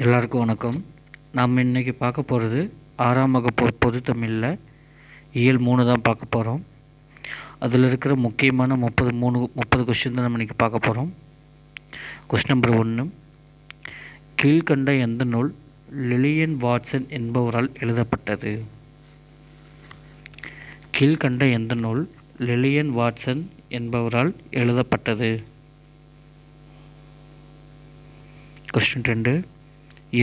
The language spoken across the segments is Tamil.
எல்லாருக்கும் வணக்கம். நாம் இன்றைக்கி பார்க்க போகிறது 6ஆம் வகுப்பு பொது தமிழில் இயல் 3 தான் பார்க்க போகிறோம். அதில் இருக்கிற முக்கியமான 30 கொஸ்டின் தான் நம்ம இன்றைக்கி பார்க்க போகிறோம். கொஸ்டின் நம்பர் 1, கீழ்கண்ட எந்த நூல் லிலியன் வாட்சன் என்பவரால் எழுதப்பட்டது? கீழ்கண்ட எந்த நூல் லிலியன் வாட்சன் என்பவரால் எழுதப்பட்டது? கொஸ்டின் 2,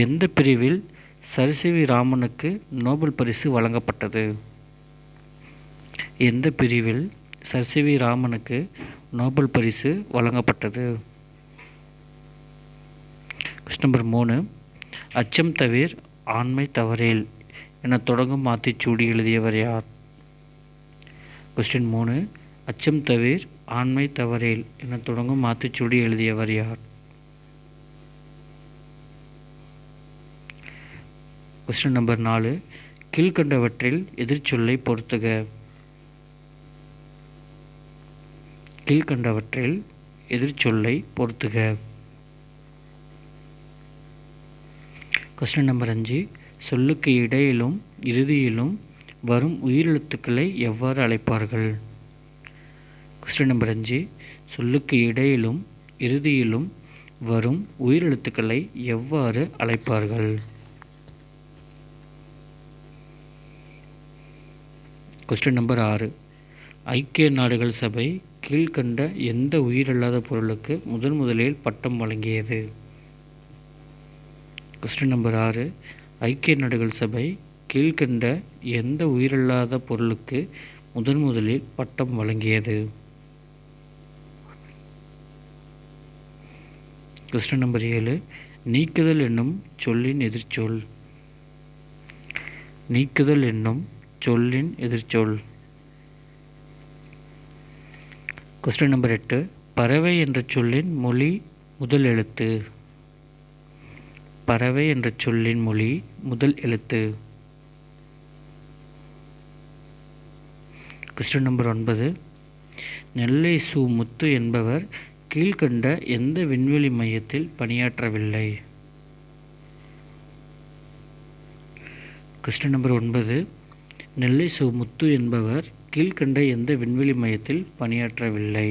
எந்த பிரிவில் சர் சி.வி. ராமனுக்கு நோபல் பரிசு வழங்கப்பட்டது? எந்த பிரிவில் சர் சி.வி. ராமனுக்கு நோபல் பரிசு வழங்கப்பட்டது? கொஸ்டின் நம்பர் 3, அச்சம் தவிர் ஆண்மை தவறேல் என தொடங்கும் ஆத்திச்சூடி எழுதியவர் யார்? கொஸ்டின் 3, அச்சம் தவிர் ஆண்மை தவறேல் என தொடங்கும் ஆத்திச்சூடி எழுதியவர் யார்? கொஸ்டின் நம்பர் 4, கீழ்கண்டவற்றில் எதிர்ச்சொல்லை பொறுத்துக. கீழ்கண்டவற்றில் எதிர்ச்சொல்லை பொறுத்துக. கொஸ்டின் நம்பர் 5, சொல்லுக்கு இடையிலும் இறுதியிலும் வரும் உயிரெழுத்துக்களை எவ்வாறு அழைப்பார்கள்? கொஸ்டின் நம்பர் 5, சொல்லுக்கு இடையிலும் இறுதியிலும் வரும் உயிரெழுத்துக்களை எவ்வாறு அழைப்பார்கள்? கொஸ்டின் நம்பர் 6, ஐக்கிய நாடுகள் சபை கீழ்கண்ட எந்த உயிரல்லாத பொருளுக்கு முதலில் பட்டம் வழங்கியது? கொஸ்டின் நம்பர் 6, ஐக்கிய நாடுகள் சபை கீழ்கண்ட எந்த உயிரல்லாத பொருளுக்கு முதலில் பட்டம் வழங்கியது? கொஸ்டின் நம்பர் 7, நீக்குதல் என்னும் சொல்லின் எதிர்ச்சொல். நீக்குதல் என்னும் சொல்லின் எதிர்ச்சொல். கொஸ்டின் நம்பர் 8, பறவை என்ற சொல்லின் மொழி முதல் எழுத்து. பறவை என்ற சொல்லின் மொழி முதல் எழுத்து. Question number 9, Nellai Su. முத்து என்பவர் கீழ்கண்ட எந்த விண்வெளி மையத்தில் பணியாற்றவில்லை? Question number 9, Nellai Su. முத்து என்பவர் கீழ்கண்ட எந்த விண்வெளி மையத்தில் பணியாற்றவில்லை?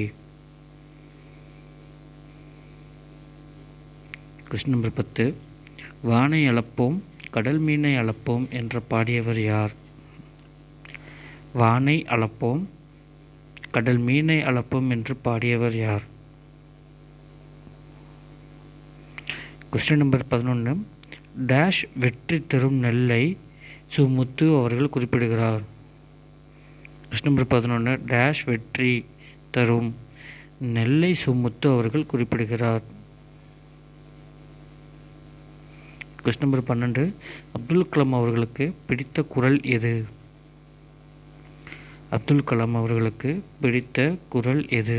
கொஸ்டின் நம்பர் 10, வானை அளப்போம் கடல் மீனை அளப்போம் என்று பாடியவர் யார்? வானை அளப்போம் கடல் மீனை அளப்போம் என்று பாடியவர் யார்? கொஸ்டின் நம்பர் 11, டேஷ் வெற்றி தரும் நெல்லை சு. முத்து அவர்கள் குறிப்பிடுகிறார். கொஸ்டின் நம்பர் 11, டேஷ் வெற்றி தரும் நெல்லை சு. முத்து அவர்கள் குறிப்பிடுகிறார். கொஸ்டின் நம்பர் 12, அப்துல் கலாம் அவர்களுக்கு பிடித்த குறள் எது? அப்துல் கலாம் அவர்களுக்கு பிடித்த குறள் எது?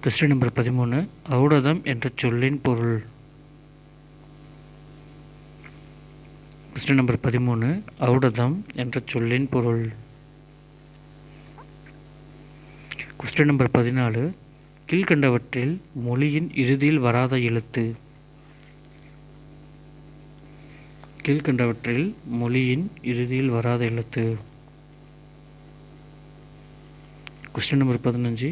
கொஸ்டின் நம்பர் 13, ஔடதம் என்ற சொல்லின் பொருள். கொஸ்டின் நம்பர் 13, ஔடதம் என்ற சொல்லின் பொருள். கொஸ்டின் நம்பர் 14, கீழ்கண்டவற்றில் மொழியின் இறுதியில் வராத எழுத்து. கீழ்கண்டவற்றில் மொழியின் இறுதியில் வராத எழுத்து. கொஸ்டின் நம்பர் 15,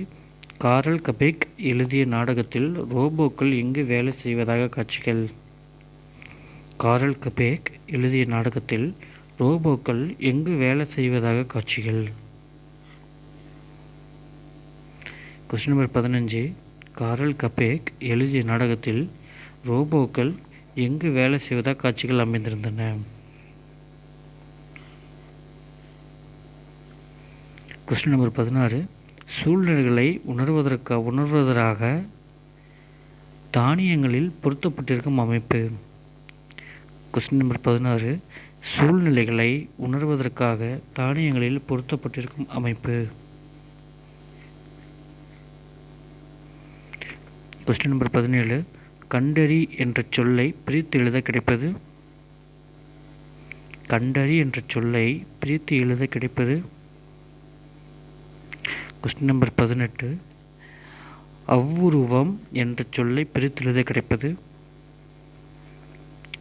காரல் கபேக் எழுதிய நாடகத்தில் ரோபோக்கள் எங்கு வேலை செய்வதாக காட்சிகள். காரல் கபேக் எழுதிய நாடகத்தில் ரோபோக்கள் எங்கு வேலை செய்வதாக காட்சிகள். கொஸ்டின் நம்பர் 15, காரல் கபேக் எழுதிய நாடகத்தில் ரோபோக்கள் எங்கு வேலை செய்வதாக காட்சிகள் அமைந்திருந்தன. கொஸ்டின் நம்பர் 16, சூழ்நிலைகளை உணர்வதற்காக தானியங்களில் பொருத்தப்பட்டிருக்கும் அமைப்பு. கொஸ்டின் நம்பர் 16, சூழ்நிலைகளை உணர்வதற்காக தானியங்களில் பொருத்தப்பட்டிருக்கும் அமைப்பு. கொஸ்டின் நம்பர் 17, கண்டறி என்ற சொல்லை பிரித்து எழுத கிடைப்பது. கண்டறி என்ற சொல்லை பிரித்து எழுத கிடைப்பது. கொஸ்டின் நம்பர் 18, அவ்வுருவம் என்ற சொல்லை பிரித்தெழுத கிடைப்பது?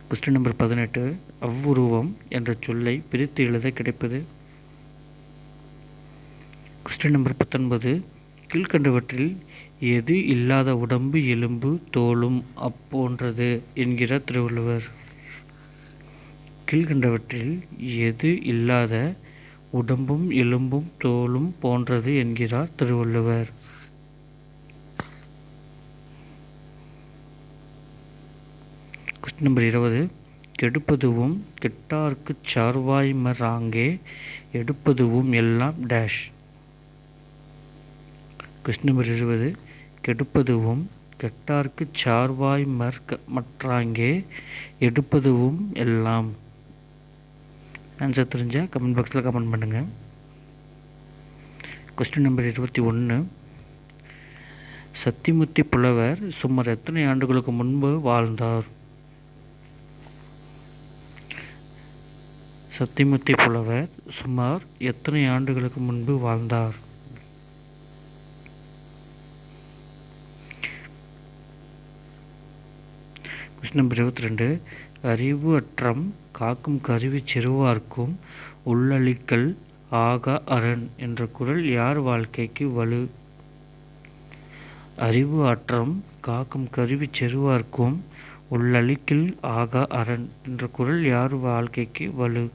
Question number 18. அவ்வுருவம் என்ற சொல்லை பிரித்து எழுத கிடைப்பது? Question number 19. கீழ்கண்டவற்றில் எது இல்லாத உடம்பு எலும்பு தோலும் அப்போன்றது என்கிறார் திருவள்ளுவர்? கீழ்கண்டவற்றில் எது இல்லாத உடம்பும் எலும்பும் தோலும் போன்றது என்கிறார் திருவள்ளுவர்? Question number 20. கெடுப்பதுவும் கெட்டார்க்குச் சார்வாய்மராங்கே எடுப்பதுவும் எல்லாம் டேஷ். Question number 20. கெடுப்பதுவும் கெட்டார்க்குச் சார்வாய்மற்றாங்கே எடுப்பதுவும் எல்லாம். ஆன்சர் தெரிஞ்சால் கமெண்ட் பாக்ஸில் கமெண்ட் பண்ணுங்கள். Question number 21. சத்திமுத்தி புலவர் சுமார் எத்தனை ஆண்டுகளுக்கு முன்பு வாழ்ந்தார்? சத்திமுத்தி புலவர் சுமார் எத்தனை ஆண்டுகளுக்கு முன்பு வாழ்ந்தார்? Question number 22. அறிவு அற்றம் காக்கும் கருவி செருவார்க்கும் உள்ளழிக்கல் ஆகா அரண் என்ற குறள் யார் வாழ்க்கைக்கு வலு? அறிவு அற்றம் காக்கும் கருவி செருவார்க்கும் உள்ளழிக்கல் ஆகா அரண் என்ற குறள் யார் வாழ்க்கைக்கு வலு?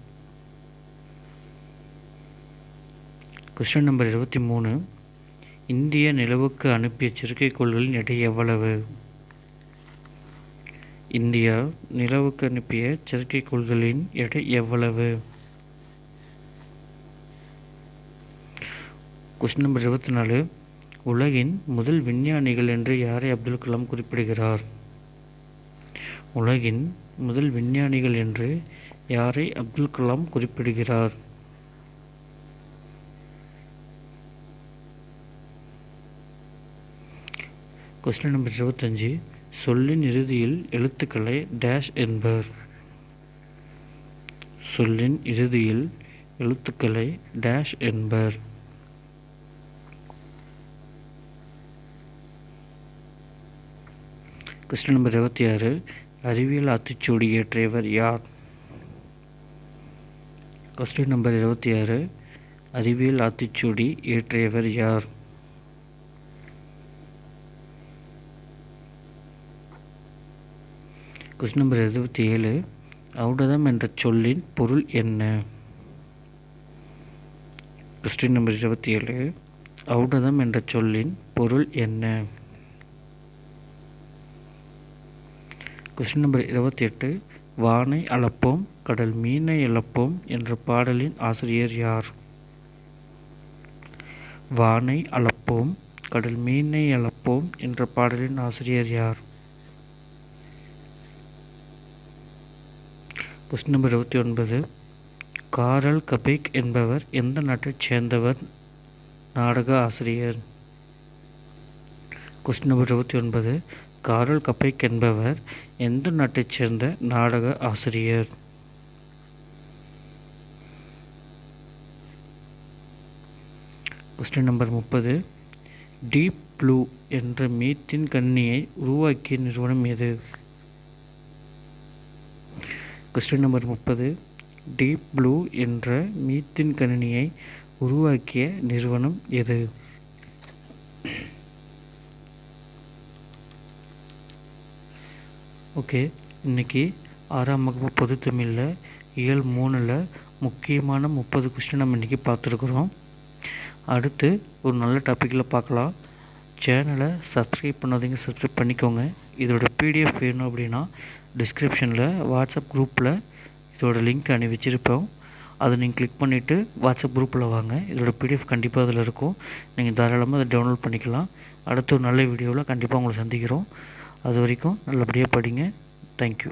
Question number 23. இந்திய நிலவுக்கு அனுப்பிய செயற்கைக்கோள்களின் எடை எவ்வளவு? இந்தியா நிலவுக்கு அனுப்பிய செயற்கைக்கோள்களின் எடை எவ்வளவு? Question number 24. உலகின் முதல் விஞ்ஞானிகள் என்று யாரை அப்துல் கலாம் குறிப்பிடுகிறார்? உலகின் முதல் விஞ்ஞானிகள் என்று யாரை அப்துல் கலாம் குறிப்பிடுகிறார்? Question number 25. சொல்லின் இறுதியில் எழுத்துக்களை டேஷ் என்பர். சொல்லின் இறுதியில் எழுத்துக்களை டேஷ் என்பர். Question number 26. அறிவியல் ஆத்திச்சூடி இயற்றியவர் யார்? Question number 26. அறிவியல் ஆத்திச்சூடி இயற்றியவர் யார்? Question number 27. ஔடதம் என்ற சொல்லின் பொருள் என்ன? Question number 27. ஔடதம் என்ற சொல்லின் பொருள் என்ன? Question number 28. வானை அளப்போம் கடல் மீனை அளப்போம் என்ற பாடலின் ஆசிரியர் யார்? வானை அளப்போம் கடல் மீனை அளப்போம் என்ற பாடலின் ஆசிரியர் யார்? Question number 29. காரல் கபேக் என்பவர் எந்த நாட்டைச் சேர்ந்தவர் நாடக ஆசிரியர்? Question number 29. காரல் கபேக் என்பவர் எந்த நாட்டைச் சேர்ந்த நாடக ஆசிரியர்? Question number 30. டீப் ப்ளூ என்ற மீத்தின் கணினியை உருவாக்கிய நிறுவனம் எது? Question number 30. டீப் ப்ளூ என்ற மீத்தின் கணினியை உருவாக்கிய நிறுவனம் எது? ஓகே, இன்னைக்கு 6ஆம் வகுப்பு பொது தமிழில் இயல் 3ல் முக்கியமான 30 கொஸ்டின் நம்ம இன்றைக்கி பார்த்துருக்குறோம். அடுத்து ஒரு நல்ல டாப்பிக்கில் பார்க்கலாம். சேனலை சப்ஸ்கிரைப் பண்ணாதீங்க, சப்ஸ்கிரைப் பண்ணிக்கோங்க. இதோட பிடிஎஃப் வேணும் அப்படின்னா டிஸ்கிரிப்ஷனில் வாட்ஸ்அப் குரூப்பில் இதோட லிங்க் அனுப்பி வச்சுருப்போம். அதை நீங்கள் கிளிக் பண்ணிவிட்டு வாட்ஸ்அப் குரூப்பில் வாங்க. இதோட பிடிஎஃப் கண்டிப்பாக அதில் இருக்கும். நீங்கள் தாராளமாக அதை டவுன்லோட் பண்ணிக்கலாம். அடுத்த ஒரு நல்ல வீடியோவில் கண்டிப்பாக உங்களை சந்திக்கிறோம். அது வரைக்கும் நல்லபடியாக படிங்க. தேங்க்யூ.